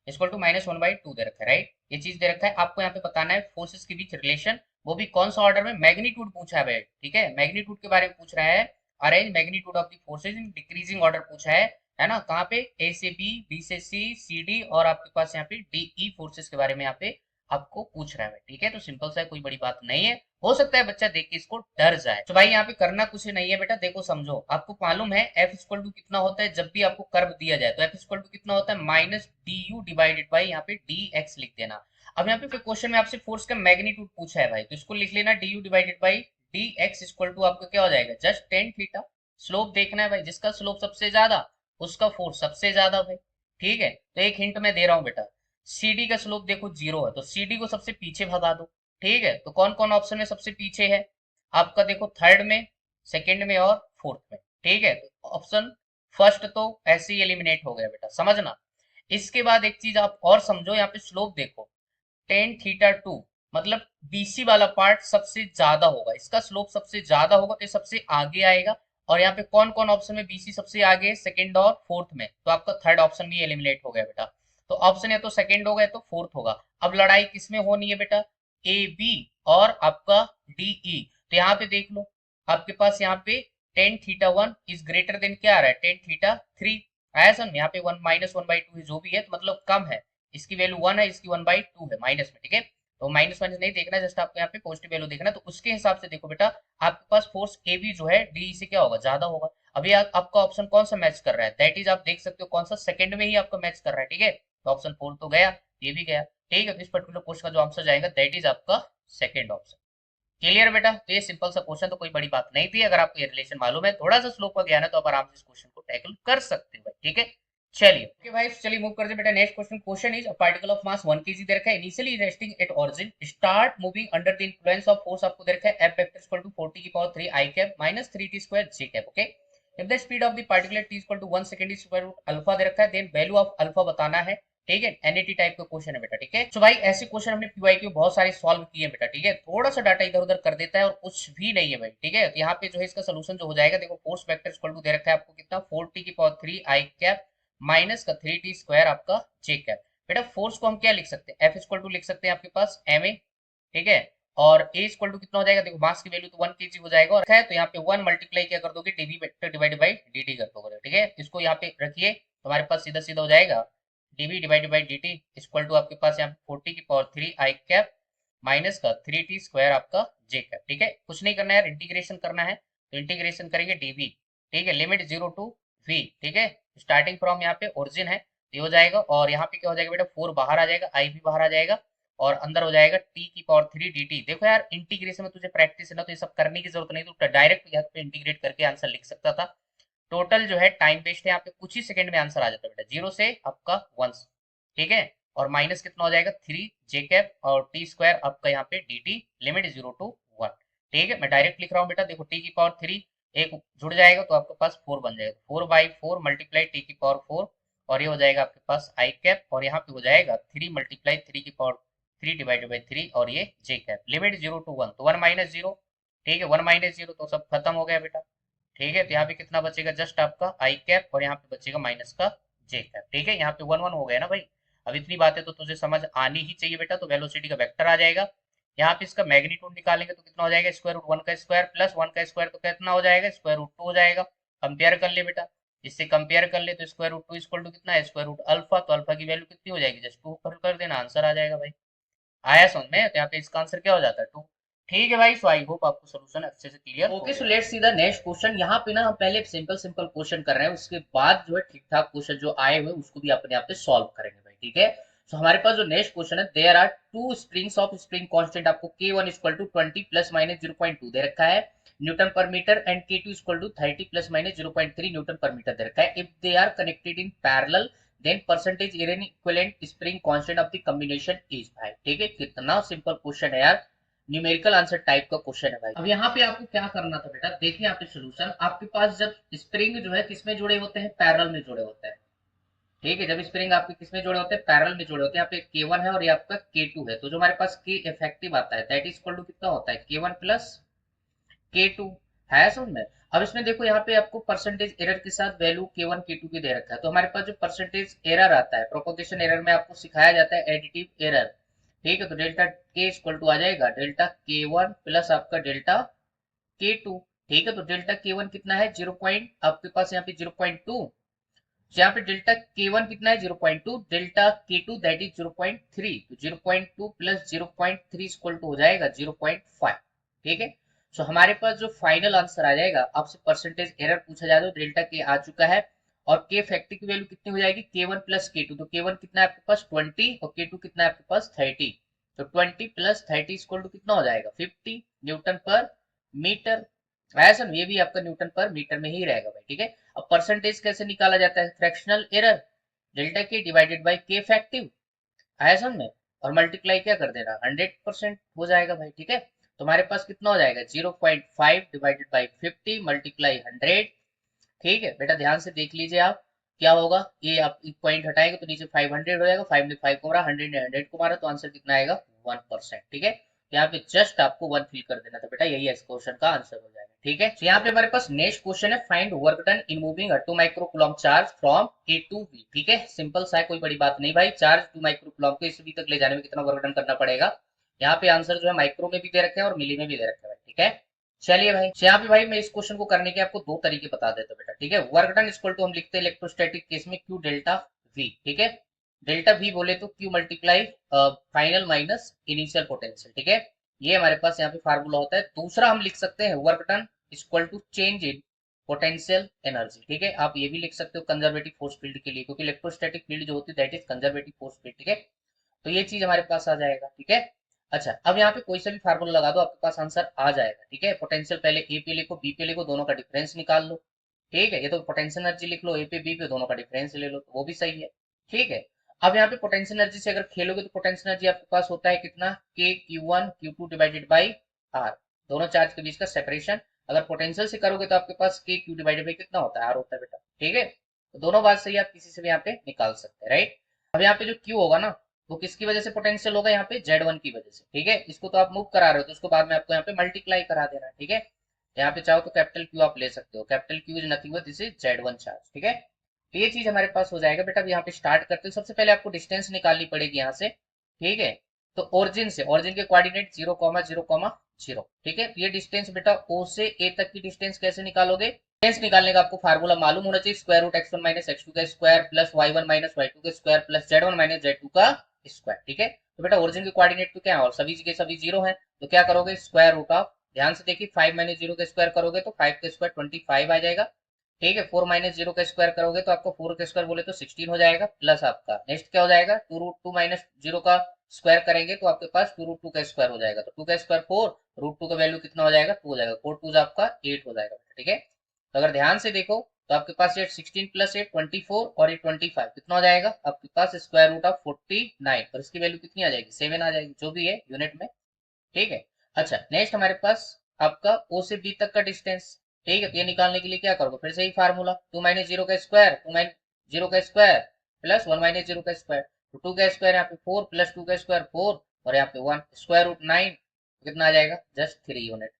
इक्वल टू -1/2 दे रखा है, राइट। ये चीज दे रखा है, आपको यहाँ पे बताना है फोर्सेस के बीच रिलेशन, वो भी कौन सा ऑर्डर में, मैग्नीट्यूड पूछा है भाई। ठीक है, मैग्नीट्यूड के बारे में पूछ रहा है, arrange magnitude of the forces in decreasing order पूछा है ना, कहाँ पे, ए से बी, बी से सी, सी डी, और आपके पास यहाँ पे डी ई फोर्सेस के बारे में यहाँ पे आपको पूछ रहा है। ठीक है, तो सिंपल सा है, कोई बड़ी बात नहीं है, हो सकता है बच्चा देख के इसको डर जाए। तो भाई यहाँ पे करना कुछ नहीं है बेटा, देखो समझो, आपको मालूम है एफ इक्वल टू कितना होता है, जब भी आपको कर्व दिया जाए तो एफ इक्वल टू कितना होता है minus D u divided by यहाँ पे डी एक्स लिख देना। अब यहाँ पे क्वेश्चन में आपसे फोर्स का मैग्नीट्यूड पूछा है भाई, तो इसको लिख लेना d u divided by d x equal to आपका क्या हो जाएगा जस्ट टेन थीटा। स्लोप देखना है भाई, जिसका स्लोप सबसे ज्यादा उसका फोर्स सबसे ज्यादा भाई। ठीक है, तो एक हिंट मैं दे रहा हूं बेटा, सीडी का स्लोप देखो 0 है, तो सीडी को सबसे पीछे भगा दो। ठीक है, तो कौन कौन ऑप्शन में सबसे पीछे है आपका, देखो थर्ड में, सेकंड में और फोर्थ में। ठीक है, तो ऑप्शन फर्स्ट तो ऐसे ही एलिमिनेट हो गया बेटा, समझना। इसके बाद एक चीज आप और समझो, यहाँ पे स्लोप देखो टेन थीटा 2, मतलब बीसी वाला पार्ट सबसे ज्यादा होगा, इसका स्लोप सबसे ज्यादा होगा, तो ये सबसे आगे आएगा। और यहाँ पे कौन कौन ऑप्शन में बीसी सबसे आगे, सेकंड और फोर्थ में, तो आपका थर्ड ऑप्शन भी एलिमिनेट हो गया बेटा। तो ऑप्शन या तो सेकंड होगा या तो फोर्थ होगा। अब लड़ाई किसमें होनी है बेटा, ए बी और आपका डी ई। तो यहाँ पे देख लो, आपके पास यहाँ पे tan theta 1 is greater than क्या आ रहा है टेन थीटा 3, आया सर, यहाँ पे 1 -1/2 है जो भी है, तो मतलब कम है, इसकी वैल्यू 1 है, इसकी 1/2 है माइनस में। ठीक है, तो माइनस माइनस नहीं देखना, जस्ट आपको यहाँ पे पॉजिटिव वैल्यू देखना, तो उसके हिसाब से देखो बेटा, आपके पास फोर्स ए बी जो है डी से क्या होगा ज्यादा होगा। अभी आपका ऑप्शन कौन सा मैच कर रहा है, दैट इज आप देख सकते हो कौन सा सेकंड में ही आपका मैच कर रहा है। ठीक है, तो ऑप्शन 4 तो गया, ये भी गया। ठीक है, तो इस पर्टिकुलर क्वेश्चन का जो आंसर जाएगा दैट इज आपका सेकंड ऑप्शन। क्लियर बेटा? तो ये सिंपल सा क्वेश्चन, तो कोई बड़ी बात नहीं थी। अगर आपको ये रिलेशन मालूम है, थोड़ा सा स्लोप का ज्ञान है, तो आप आराम से इस क्वेश्चन को टैकल कर सकते हो भाई। ठीक है, चलिए ओके भाई, चलिए मूव करते हैं बेटा। Next question, question is a particle of mass 1 kg दे रखा है, initially resting at origin, start moving under the influence of force आपको दे रखा है F vector equal to 4t की power 3 I cap minus 3t square j cap. Okay, if the speed of the particle t equal to 1 second square root alpha दे रखा है, then value of alpha बताना है। ठीक है, NET type का question है बेटा। ठीक है, तो भाई ऐसे क्वेश्चन हमने पीवाईक्यू बहुत सारे सॉल्व किए हैं बेटा। ठीक है, थोड़ा सा डाटा इधर उधर कर देता है और कुछ भी नहीं है भाई। ठीक है, तो यहाँ पे जो है इसका सोल्यूशन जो हो जाएगा, देखो फोर्स वेक्टर इक्वल टू दे रखा है आपको कितना, 4t की पावर 3 I कैप माइनस का 3t स्क्वायर आपका j कैप। बेटा फोर्स को हम क्या लिख सकते हैं, F इक्वल टू लिख सकते हैं आपके पास ma। ठीक है, और a इक्वल टू कितना हो जाएगा, देखो मास की वैल्यू तो 1 kg हो जाएगा, और है तो यहाँ पे 1 मल्टीप्लाई क्या कर दोगे, dv vector divided by dt कर दोगे। ठीक है, इसको यहाँ पे रखिए, तुम्हारे पास सीधा सीधा हो जाएगा dv divided by dt equal to आपके पास यहाँ पे 40 की पावर 3 I कैप माइनस का 3t स्क्वायर आपका j कैप। ठीक है, कुछ नहीं करना है यार, इंटीग्रेशन करना है, तो इंटीग्रेशन करेंगे dv। ठीक है, लिमिट 0 टू v। ठीक है, स्टार्टिंग फ्रॉम यहाँ पे ओरिजिन है, ये हो जाएगा, और यहाँ पे क्या हो जाएगा बेटा, 4 बाहर आ जाएगा, i भी बाहर आ जाएगा, और अंदर हो जाएगा t की पावर 3 dt। देखो यार, इंटीग्रेशन में तुझे प्रैक्टिस है ना, तो ये सब करने की जरूरत नहीं, तो डायरेक्ट यहाँ पे इंटीग्रेट करके आंसर लिख सकता था। टोटल जो है टाइम वेस्ट है यहाँ पे, कुछ ही सेकंड में आंसर आ जाता है बेटा, 0 से आपका 1। ठीक है, और माइनस कितना हो जाएगा, 3 j कैप और टी स्क्वायर आपका यहाँ पे dt, लिमिट 0 टू 1। ठीक है, मैं डायरेक्ट लिख रहा हूँ बेटा, देखो t की पावर 3 एक जुड़ जाएगा तो आपके पास 4 बन जाएगा, 4/4 मल्टीप्लाई टी की पावर 4, और ये हो जाएगा आपके पास आई कैप, और यहाँ पे हो जाएगा 3 मल्टीप्लाई 3 की पावर 3 डिवाइडेड बाई 3, और ये j कैप, लिमिट 0 टू 1, तो 1 माइनस 0। ठीक है, 1 माइनस 0 तो सब खत्म हो गया बेटा। ठीक है, तो यहाँ पे कितना बचेगा, जस्ट आपका आई कैप, और यहाँ पे बचेगा माइनस का जे कैप। ठीक है, यहाँ पे 1 1 हो गया ना भाई। अब इतनी बातें तो तुझे समझ आनी ही चाहिए बेटा, तो वेलोसिटी का वेक्टर आ जाएगा। यहाँ पे इसका मैग्नीट्यूड निकालेंगे तो कितना हो जाएगा, स्क्वायर रूट 1 का स्क्वायर प्लस 1 का स्क्वायर, तो कितना हो जाएगा, स्क्वायर रूट 2 हो जाएगा। कंपेयर कर ले बेटा, इससे कंपेयर कर ले, तो स्क्वायर रूट 2 इक्वल टू कितना है, स्क्वायर रूट अल्फा, तो अल्फा की वैल्यू कितनी हो जाएगी, जस्ट 2 कर देना, आंसर आ जाएगा भाई। आया समझ में? तो यहाँ पे इसका आंसर क्या हो जाता है, 2। ठीक है भाई, सो आई होप आपको सोल्यूशन अच्छे से clear okay. So let's see the next question. यहाँ पे ना हम पहले सिंपल सिंपल क्वेश्चन कर रहे हैं, उसके बाद जो है ठीक ठाक क्वेश्चन जो आए हुए उसको भी अपने आप पे सॉल्व करेंगे भाई। ठीक है, सो हमारे पास जो नेक्स्ट क्वेश्चन है, there are two springs of spring constant आपको K1 equal to 20 plus minus 0.2 दे रखा है newton per metre, and K2 equal to 30 plus minus 0.3 newton per metre दे रखा है। If they are connected in parallel, then percentage error equivalent spring constant of the combination is भाई। ठीक है, कितना सिंपल क्वेश्चन है यार, न्यूमेरिकल आंसर टाइप का क्वेश्चन है भाई। अब यहाँ पे आपको क्या करना था बेटा, देखिए यहाँ पे सोल्यूशन, आपके पास जब स्प्रिंग जो है किसमें जुड़े होते हैं, पैरेलल में जुड़े होते हैं। ठीक है, जब स्प्रिंग आपके किसमें जुड़े होते हैं, पैरेलल में जुड़े होते हैं। यहाँ पे K1 है और ये आपका K2 है, तो जो हमारे पास K इफेक्टिव आता है, दैट इज इक्वल टू कितना होता है, K1 प्लस K2 है समझ में। अब इसमें देखो यहाँ पे आपको परसेंटेज एरर के साथ वैल्यू K1 K2 की दे रखा है, तो हमारे पास जो परसेंटेज एरर आता है, प्रोपोगेशन एरर में आपको सिखाया जाता है एडिटिव एरर। ठीक है, तो डेल्टा K इक्वल टू आ जाएगा डेल्टा K1 प्लस आपका डेल्टा K2। ठीक है, तो डेल्टा K1 कितना है, 0 पॉइंट आपके पास यहाँ पे 0.2, यहाँ पे डेल्टा K1 कितना है, 0.2, डेल्टा K2 दैट इज 0.3, तो 0.2 प्लस 0.3 इक्वल टू हो जाएगा 0.5। ठीक है, सो हमारे पास जो फाइनल आंसर आ जाएगा, आपसे परसेंटेज एरर पूछा जाए तो डेल्टा के आ चुका है, और के फैक्टर की वैल्यू कितनी हो जाएगी, K1 प्लस K2, तो K1 कितना है आपके पास 20, और K2 कितना है आपके पास 30, तो 20 प्लस 30 इक्वल टू कितना हो जाएगा, 50 न्यूटन पर मीटर। ऐसा ये भी आपका न्यूटन पर मीटर में ही रहेगा भाई। ठीक है, अब परसेंटेज कैसे निकाला जाता है, फ्रैक्शनल एरर, डेल्टा के डिवाइडेड बाय के फैक्टिव, आया समझ में, और मल्टीप्लाई क्या कर देना, 100% हो जाएगा भाई। ठीक है, तो हमारे पास कितना हो जाएगा, 0.5 डिवाइडेड बाई 50 मल्टीप्लाई 100। ठीक है बेटा, ध्यान से देख लीजिए आप, क्या होगा, ये आप एक पॉइंट हटाएंगे तो नीचे 500 हो जाएगा, 5 ने 5 को मारा, 100 ने 100 को मारा, तो आंसर कितना आएगा, 1%। ठीक है, यहाँ पे जस्ट आपको 1 फिल कर देना था बेटा, यही इस क्वेश्चन का आंसर हो जाएगा। ठीक है, तो यहाँ पे हमारे पास नेक्स्ट क्वेश्चन है, find work done in moving a 2 microcoulomb charge from A to B. ठीक है, सिंपल सा है, कोई बड़ी बात नहीं भाई, चार्ज 2 माइक्रोकूलम को इस बी तक ले जाने में कितना वर्क डन करना पड़ेगा। यहाँ पे आंसर जो है माइक्रो में भी दे रखे हैं और मिली में भी दे रखे हैं भाई। ठीक है, चलिए भाई, यहाँ पे भाई मैं इस क्वेश्चन को करने के आपको दो तरीके बता देता हूँ बेटा। ठीक है, वर्क डन इक्वल टू हम लिखते हैं इलेक्ट्रोस्टैटिक केस में Q डेल्टा V। ठीक है, डेल्टा V बोले तो Q multiply final minus initial potential. ठीक है, ये हमारे पास यहाँ पे फार्मूला होता है। दूसरा हम लिख सकते हैं work done equal to change in potential energy. ठीक है, आप ये भी लिख सकते हो कंजर्वेटिव फोर्स फील्ड के लिए, क्योंकि इलेक्ट्रोस्टैटिक फील्ड जो होती है that is conservative force field. ठीक है, तो ये चीज हमारे पास आ जाएगा। ठीक है, अच्छा, अब यहाँ पे कोई सा भी फार्मूला लगा दो, आपके पास आंसर आ जाएगा। ठीक है, पोटेंशियल पहले ए पे लिखो, बी पे लिखो, दोनों का डिफरेंस निकाल लो। ठीक है, ये तो पोटेंशियल एनर्जी लिख लो, ए पे बी पे, दोनों का डिफरेंस ले लो, तो वो भी सही है। ठीक है, अब यहाँ पे पोटेंशियल एनर्जी से अगर खेलोगे तो पोटेंशियल एनर्जी आपके पास होता है कितना, K Q1 Q2 divided by r, दोनों चार्ज के बीच का सेपरेशन। अगर पोटेंशियल से करोगे तो आपके पास के क्यू डिवाइडेड बाई कितना होता है, आर होता है बेटा। ठीक है, तो दोनों बात सही, आप किसी से भी यहाँ पे निकाल सकते हैं, राइट। अब यहाँ पे जो क्यू होगा ना, वो किसकी वजह से पोटेंशियल होगा, यहाँ पे Z1 की वजह से। ठीक है, इसको तो आप मूव करा रहे हो, तो उसको बाद में आपको यहाँ पे मल्टीप्लाई करा देना है। ठीक है, यहाँ पे चाहो तो कैपिटल क्यू आप ले सकते हो, capital Q is nothing but this is Z1 charge. ठीक है, तो ये चीज हमारे पास हो जाएगा बेटा। अब यहाँ पे स्टार्ट करते हैं, सबसे पहले आपको डिस्टेंस निकालनी पड़ेगी यहाँ से। ठीक है, तो ओरिजिन से, ओरिजिन के कोऑर्डिनेट 0,0,0। ठीक है, ये डिस्टेंस बेटा ओ से ए तक की डिस्टेंस कैसे निकालोगे, डिस्टेंस निकालने का आपको फार्मूला मालूम होना चाहिए, square root x1 minus x2 का square plus y1 minus y2 का square plus z1 minus z2 का स्क्वायर। ठीक है, तो बेटा ओरिजिन के कोऑर्डिनेट तो क्या है, और सभी के सभी जीरो है, तो क्या करोगे, स्क्वायर रूट ऑफ, ध्यान से देखिए 5 माइनस जीरो का स्क्वायर करोगे तो 5 का स्क्वायर 25 आ जाएगा। ठीक है, 4 माइनस जीरो का स्क्वायर करोगे तो आपको 4 का स्क्वायर बोले तो 16 हो जाएगा, प्लस आपका नेक्स्ट क्या हो जाएगा, 2 रूट 2 माइनस जीरो का स्क्वायर करेंगे तो आपके पास 2 रूट 2 का स्क्वायर हो जाएगा, तो 2 का स्क्वायर 4, रूट 2 का वैल्यू कितना हो जाएगा, 2 हो जाएगा, 4 टू आपका 8 हो जाएगा। ठीक है, तो अगर ध्यान से देखो तो आपके पास ये 16 प्लस 8 24 और ये 25 कितना हो जाएगा, आपके पास स्क्वायर रूट ऑफ 49, और इसकी वैल्यू कितनी आ जाएगी, 7 आ जाएगी, जो भी है यूनिट में। ठीक है, अच्छा नेक्स्ट हमारे पास आपका ओ से बी तक का डिस्टेंस। ठीक है, तो ये निकालने के लिए क्या करोगे, फिर से ही फार्मूला, 2 माइनस जीरो का स्क्वायर, 2 माइनस जीरो का स्क्वायर प्लस 1 माइनस जीरो का स्क्वायर, तो 2 का स्क्वायर यहाँ पे 4 प्लस 2 का स्क्वायर 4 और यहाँ पे 1, स्क्वायर रूट 9, कितना आ जाएगा, जस्ट 3 यूनिट।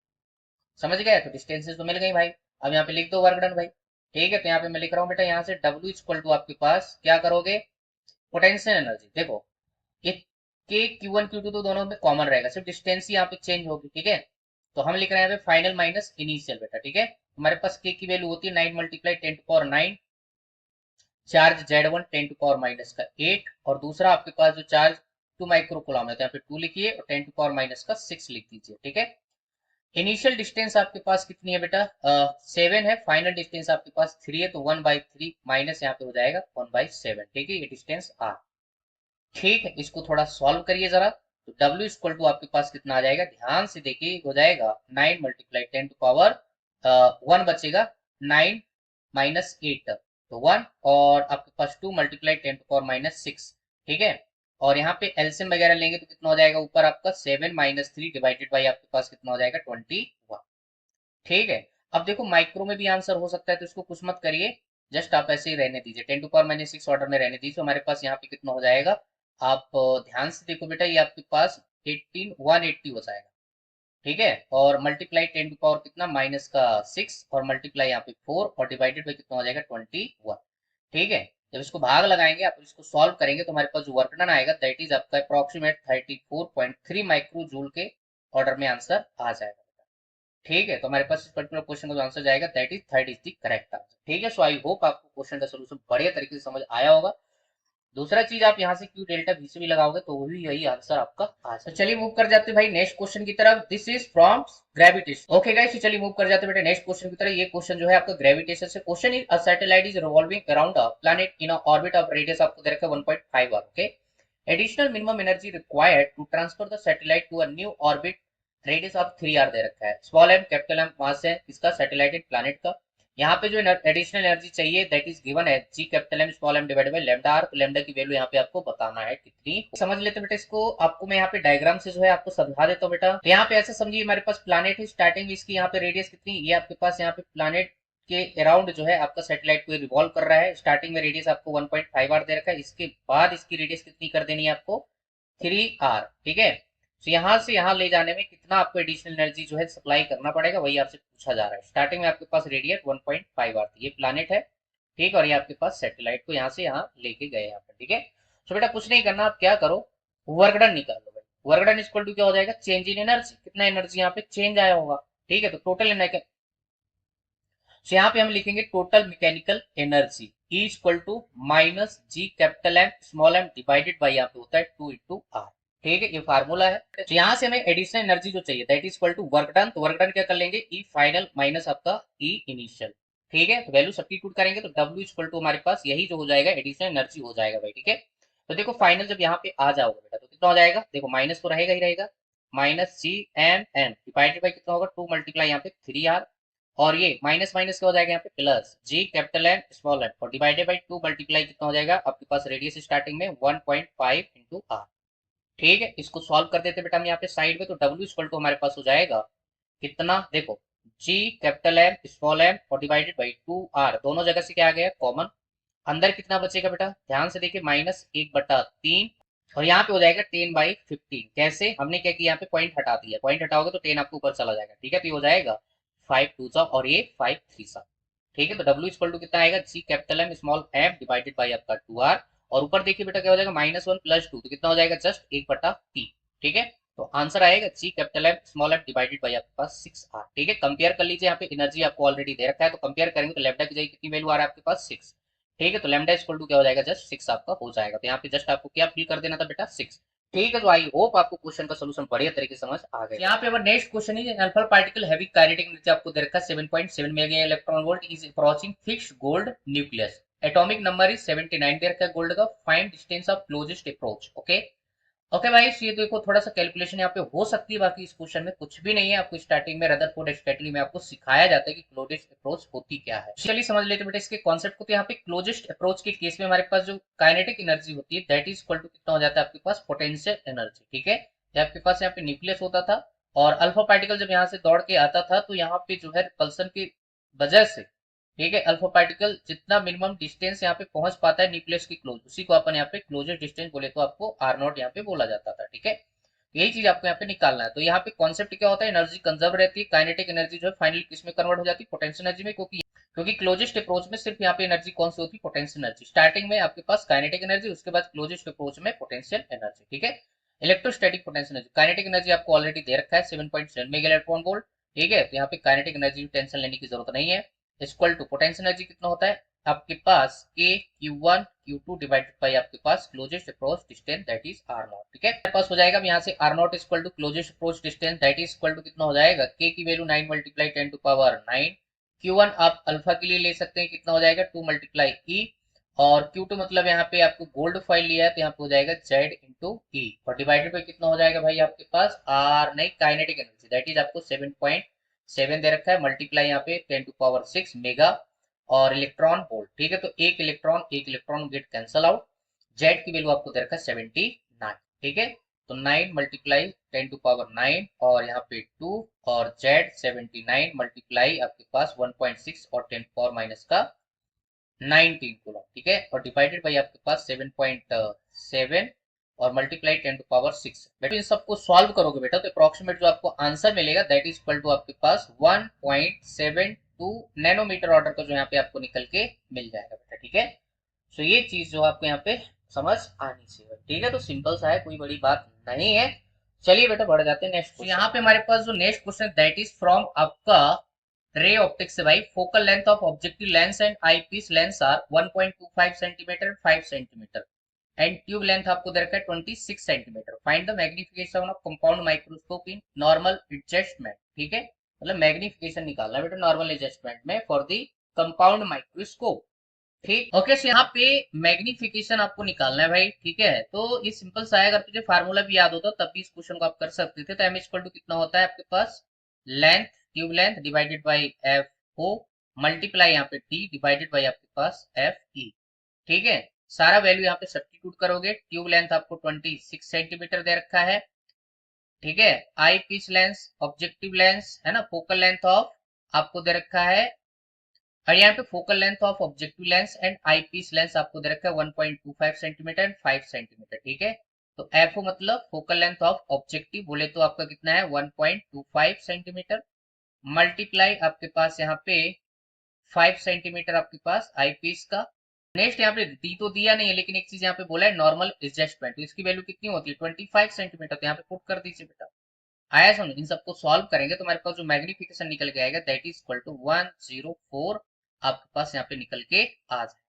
समझ गए, तो डिस्टेंसेस तो मिल गई भाई। अब यहाँ पे लिख दो वर्क डन भाई। ठीक है, तो यहाँ पे मैं लिख रहा हूँ बेटा, यहाँ से W इक्वल टू आपके पास क्या करोगे, पोटेंशियल एनर्जी देखो, ये के Q1 Q2 तो दोनों में कॉमन रहेगा, सिर्फ डिस्टेंस ही यहाँ पे चेंज होगी। ठीक है, तो हम लिख रहे हैं यहाँ पे फाइनल माइनस इनिशियल बेटा। ठीक है, हमारे पास के की वैल्यू होती है 9 multiply 10 to 9, charge Z1 10 to का 8, और दूसरा आपके पास जो चार्ज 2 माइक्रोकुलम है, तो यहाँ पे 2 लिखिए और 10 का 6 लिख दीजिए। ठीक है, इनिशियल डिस्टेंस आपके पास कितनी है बेटा, 7 है, फाइनल डिस्टेंस आपके पास 3 है, तो 1/3 माइनस यहाँ पे हो जाएगा 1/7। ठीक है, ये डिस्टेंस आर। ठीक है, इसको थोड़ा सॉल्व करिए जरा, तो W इक्वल टू आपके पास कितना आ जाएगा, ध्यान से देखिए, हो जाएगा 9 मल्टीप्लाई 10 to 1 बचेगा, 9 माइनस 8 तो 1, और आपके पास 2 मल्टीप्लाई 10 to 6। ठीक है, और यहाँ पे एलसीएम वगैरह लेंगे तो कितना हो जाएगा, ऊपर आपका 7 माइनस 3 डिवाइडेड बाई आपके पास कितना हो जाएगा 21। ठीक है, अब देखो माइक्रो में भी आंसर हो सकता है, तो इसको कुछ मत करिए, जस्ट आप ऐसे ही रहने दीजिए, 10 to 6 ऑर्डर में रहने दीजिए, तो हमारे पास यहाँ पे कितना हो जाएगा, आप ध्यान से देखो बेटा, ये आपके पास 180 हो जाएगा। ठीक है, और मल्टीप्लाई 10 कितना -6, और मल्टीप्लाई यहाँ पे 4 और डिवाइडेड बाई कितना हो जाएगा 21। ठीक है, जब इसको भाग लगाएंगे, आप इसको सॉल्व करेंगे, तो हमारे पास जो वर्क डन आएगा दैट इज आपका अप्रोक्सीमेट 34.3 माइक्रो जूल के ऑर्डर में आंसर आ जाएगा। ठीक है, तो हमारे पास इस पर्टिकुलर क्वेश्चन का जो आंसर जाएगा that is third is the correct answer. ठीक है, सो आई होप आपको क्वेश्चन का सोल्यूशन बढ़िया तरीके से समझ आया होगा। दूसरा चीज, आप यहाँ से क्यू डेल्टा भी से भी लगाओगे तो वही यही आंसर आपका आ जाए। तो चलिए मूव कर जाते हैं भाई नेक्स्ट क्वेश्चन की तरफ। This is from gravitation. Okay guys, तो चलिए मूव कर जाते हैं बेटा नेक्स्ट क्वेश्चन की तरफ। ये क्वेश्चन जो है आपका ग्रेविटेशन से question is, a satellite is revolving around a planet in a orbit of radius आपको दे रखा है 1.5 hour. Okay, additional minimum energy required to transfer the satellite to a new orbit, radius of 3r दे रखा है। Small M capital M mass है इसका satellite planet का। यहाँ पे जो एडिशनल एनर्जी चाहिए दैट इज गिवन है G capital M small M divided by lambda are, तो लैम्डा की वैल्यू यहाँ पे आपको बताना है कितनी। समझ लेते बेटा इसको, आपको मैं यहाँ पे डायग्राम से जो है आपको समझा देता हूँ बेटा। तो यहाँ पे ऐसा समझिए, हमारे पास प्लैनेट है, स्टार्टिंग में इसकी यहाँ पे रेडियस कितनी, ये आपके पास यहाँ पे प्लैनेट के अराउंड जो है आपका सैटेलाइट को रिवॉल्व कर रहा है। स्टार्टिंग में रेडियस आपको 1.5 आर दे रखा है, इसके बाद इसकी रेडियस कितनी कर देनी है आपको 3r। ठीक है, तो यहाँ से यहाँ ले जाने में कितना आपको एडिशनल एनर्जी जो है सप्लाई करना पड़ेगा, वही आपसे पूछा जा रहा है। स्टार्टिंग में आपके पास रेडियस 1.5 आर थी, ये प्लैनेट है। ठीक, और ये आपके पास सैटेलाइट को यहाँ से यहाँ लेके गए यहाँ पर। ठीक है, तो बेटा कुछ नहीं करना, आप क्या करो, वर्क डन निकाल लो भाई। वर्क डन इक्वल टू क्या हो जाएगा, चेंज इन एनर्जी, कितना एनर्जी यहाँ पे चेंज आया होगा। ठीक है, तो टोटल एनर्जी, तो यहाँ पे हम लिखेंगे total mechanical energy E equal to minus G capital M small M divided by यहाँ पे होता है 2 into R। ठीक है, ये फार्मूला है। तो यहाँ से हमें एडिशनल एनर्जी जो चाहिए that is equal to work done, तो वर्क डन क्या कर लेंगे, ई फाइनल माइनस आपका ई इनिशियल। ठीक है, तो वैल्यू सब्स्टिट्यूट करेंगे तो W इक्वल टू हमारे पास यही जो हो जाएगा एडिशनल एनर्जी हो जाएगा भाई। ठीक है, तो देखो फाइनल जब यहाँ पे आ जाओगे बेटा तो कितना हो जाएगा, देखो माइनस तो रहेगा ही रहेगा, minus G M N divided by कितना होगा 2 मल्टीप्लाई यहाँ पे 3r, और ये माइनस माइनस क्या हो जाएगा यहाँ पे प्लस जी कैपिटल एम स्मॉल एम, और डिवाइडेड बाई 2 मल्टीप्लाई कितना हो जाएगा आपके पास रेडियस स्टार्टिंग में 1.5 इंटू आर। ठीक है, इसको सॉल्व कर देते बेटा हम यहाँ पे साइड में, तो डब्ल्यू इक्वल टू हमारे पास हो जाएगा कितना, देखो जी कैपिटल एम स्मॉल एम और डिवाइडेड बाई 2r, दोनों जगह से क्या आ गया कॉमन, अंदर कितना बचेगा बेटा ध्यान से देखिए -1/3, और यहाँ पे हो जाएगा 10/15। कैसे, हमने क्या किया यहाँ पे पॉइंट हटा दिया, पॉइंट हटाओगे तो 10 आपको ऊपर चला जाएगा। ठीक है, तो ये हो जाएगा 5 2 सा और ये 5 3 सा। ठीक है, तो डब्ल्यू इक्वल टू कितना आएगा G capital M small M divided by आपका 2r, और ऊपर देखिए बेटा क्या हो जाएगा -1 + 2, तो कितना हो जाएगा जस्ट 1/3। ठीक है, तो आंसर आएगा G capital M small M divided by आपके पास 6r। ठीक है, कंपेयर कर लीजिए, यहाँ पे एनर्जी आपको ऑलरेडी दे रखा है, तो कंपेयर करेंगे तो लेफ्ट की जगह कितनी वैल्यू आ रहा है आपके पास 6। ठीक है, तो लैम्डा इक्वल टू क्या हो जाएगा जस्ट 6 आपका हो जाएगा, तो यहाँ पे जस्ट आपको क्या फिल कर देना था बेटा 6। ठीक है, तो आई होप आपको क्वेश्चन का सोल्यूशन बढ़िया तरीके से समझ आ गया। यहाँ पे हमारा नेक्स्ट क्वेश्चन है, alpha particle heavy kinetic energy आपको दे रखा है 7.7 mega electron volt is approaching fixed gold nucleus, atomic number is 79 दे रखा है गोल्ड का, find distance of closest approach. Okay okay भाई, ये देखो थोड़ा सा कैलकुलेशन यहाँ पे हो सकती है, बाकी इस क्वेश्चन में कुछ भी नहीं है। आपको स्टार्टिंग में रदरफोर्ड एस्टेटली में आपको सिखाया जाता है कि क्लोजेस्ट अप्रोच होती क्या है। चलिए समझ लेते बेटा इसके कॉन्सेप्ट को। तो यहाँ पे क्लोजेस्ट अप्रोच के केस में हमारे पास जो काइनेटिक एनर्जी होती है दैट इज इक्वल टू कितना हो जाता है आपके पास पोटेंशियल एनर्जी। ठीक है, ये आपके पास यहाँ पे न्यूक्लियस होता था, और अल्फा पार्टिकल जब यहाँ से दौड़ के आता था तो यहाँ पे जो है रिपल्सन की वजह से, ठीक है, अल्फा पार्टिकल जितना मिनिमम डिस्टेंस यहाँ पे पहुंच पाता है न्यूक्लियस की क्लोज, उसी को अपन यहाँ पे क्लोजेस्ट डिस्टेंस बोले तो आपको आर नॉट यहाँ पे बोला जाता था। ठीक है, यही चीज आपको यहाँ पे निकालना है। तो यहाँ पे कॉन्सेप्ट क्या होता है, एनर्जी कंजर्व रहती है, काइनेटिक एनर्जी जो है फाइनली किसमें कन्वर्ट हो जाती है पोटेंशियल एनर्जी में, क्योंकि क्लोजेस्ट अप्रोच में सिर्फ यहाँ पे एनर्जी कौन सी होती है पोटेंशियल एनर्जी। स्टार्टिंग में आपके पास काइनेटिक एनर्जी, उसके बाद क्लोजेस्ट अप्रोच में पोटेंशियल एनर्जी। ठीक है, electrostatic potential energy, kinetic energy आपको ऑलरेडी दे रखा है 7.7 मेगा इलेक्ट्रॉन वोल्ट। ठीक है, तो यहाँ पे काइनेटिक एनर्जी टेंशन लेने की जरूरत नहीं है। इक्वल टू पोटेंशियल एनर्जी कितना होता है आपके पास के Q1 Q2 डिवाइडेड बाई आपके पास closest approach distance that is R naught. ठीक है, मेरे पास हो जाएगा यहाँ से R naught equal to closest approach distance that is equal to कितना हो जाएगा के की value 9 multiply 10 to power 9, Q1 आप अल्फा के लिए ले सकते हैं कितना हो जाएगा 2 मल्टीप्लाई ई, और Q2 मतलब यहाँ पे आपको गोल्ड फाइल लिया है तो यहाँ पे हो जाएगा Z इंटू ई, और डिवाइडेड बाई कितना हो जाएगा भाई आपके पास आर नहीं काइनेटिक एनर्जी दैट इज आपको 7.7 दे रखा है, मल्टीप्लाई यहाँ पे 10 टू पावर 6 मेगा और इलेक्ट्रॉन वोल्ट। ठीक है, तो एक electron get cancel out, Z की वैल्यू आपको दे रखा है 79। ठीक है, तो 9 मल्टीप्लाई 10 टू पावर 9 और यहाँ पे 2 और जेड 79 मल्टीप्लाई आपके पास 1.6 और 10 पावर माइनस का 19 कूलम। ठीक है, और डिवाइडेड बाई आपके पास 7.7 और मल्टीप्लाई 10 टू पावर 6। बेटा इन सबको सॉल्व करोगे बेटा तो अप्रोक्सीमेट जो आपको आंसर मिलेगा दैट इज इक्वल टू आपके पास 1.72 नैनोमीटर ऑर्डर का जो यहाँ पे आपको निकल के मिल जाएगा बेटा। ठीक है, सो ये चीज जो आपको यहाँ पे समझ आनी चाहिए। ठीक है, तो सिंपल सा है, कोई बड़ी बात नहीं है। चलिए बेटा बढ़ जाते हैं नेक्स्ट। तो यहाँ पे हमारे पास जो next question that is from आपका रे ऑप्टिक्स से भाई, focal length of objective lens and eyepiece lens are 1.25 centimetre 5 centimetre and tube length आपको दे रखा है 26 centimetre. Find the magnification of compound microscope in normal adjustment. ठीक है, मतलब मैग्निफिकेशन निकालना है बेटा नॉर्मल एडजस्टमेंट में फॉर द कंपाउंड माइक्रोस्कोप। ठीक, ओके, सो यहाँ पे मैग्निफिकेशन आपको निकालना है भाई। ठीक है, तो ये सिंपल सा है, अगर तुझे फार्मूला भी याद होता तब भी इस क्वेश्चन को आप कर सकते थे। तो एम इक्वल टू कितना होता है आपके पास length, tube length divided by F O multiply यहाँ पे टी डिवाइडेड बाई आपके पास एफ ई। ठीक है, सारा वैल्यू यहाँ पे सब्स्टिट्यूट करोगे। ट्यूब लेंथ आपको 26 सेंटीमीटर दे रखा है। ठीक है, आई पीस लेंस ऑब्जेक्टिव लेंस है ना, फोकल लेंथ ऑफ आपको दे रखा है, और यहाँ पे focal length of objective lens and eyepiece lens आपको दे रखा है 1.25 सेंटीमीटर एंड 5 सेंटीमीटर। ठीक है, तो एफओ मतलब फोकल लेंथ ऑफ ऑब्जेक्टिव बोले तो आपका कितना है 1.25 सेंटीमीटर, मल्टीप्लाई आपके पास यहाँ पे 5 सेंटीमीटर आपके पास आई पीस का। नेक्स्ट यहाँ पे डी तो दिया नहीं है, लेकिन एक चीज यहाँ पे बोला है नॉर्मल एडजस्टमेंट, तो इसकी वैल्यू कितनी होती है 25 सेंटीमीटर, तो यहाँ पे पुट कर दीजिए बेटा। आया समझ, इन सबको सॉल्व करेंगे तो हमारे पास जो मैग्निफिकेशन निकल के आएगा दैट इज इक्वल टू 104 आपके पास यहाँ पे निकल के आ जाए।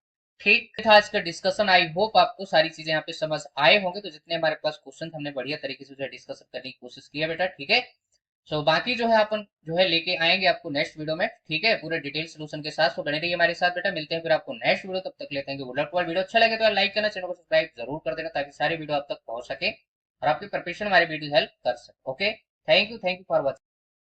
ठीक था आज का डिस्कशन, आई होप आपको सारी चीजें यहाँ पे समझ आए होंगे। तो जितने हमारे पास क्वेश्चन हमने बढ़िया तरीके से जो है डिस्कस करने की कोशिश की है बेटा। ठीक है, सो बाकी जो है अपन जो है लेके आएंगे आपको नेक्स्ट वीडियो में। ठीक है, पूरे डिटेल सोल्यूशन के साथ, तो बने रहिए हमारे साथ बेटा। मिलते हैं फिर आपको नेक्स्ट वीडियो, तब तक लेते हैं। वीडियो अच्छा लगे तो लाइक करना, चैनल को सब्सक्राइब जरूर कर देना ताकि सारे वीडियो आप तक पहुंच सके। और आपकी प्रिपरेशन हमारी वीडियो हेल्प कर सके। Okay, thank you for watching.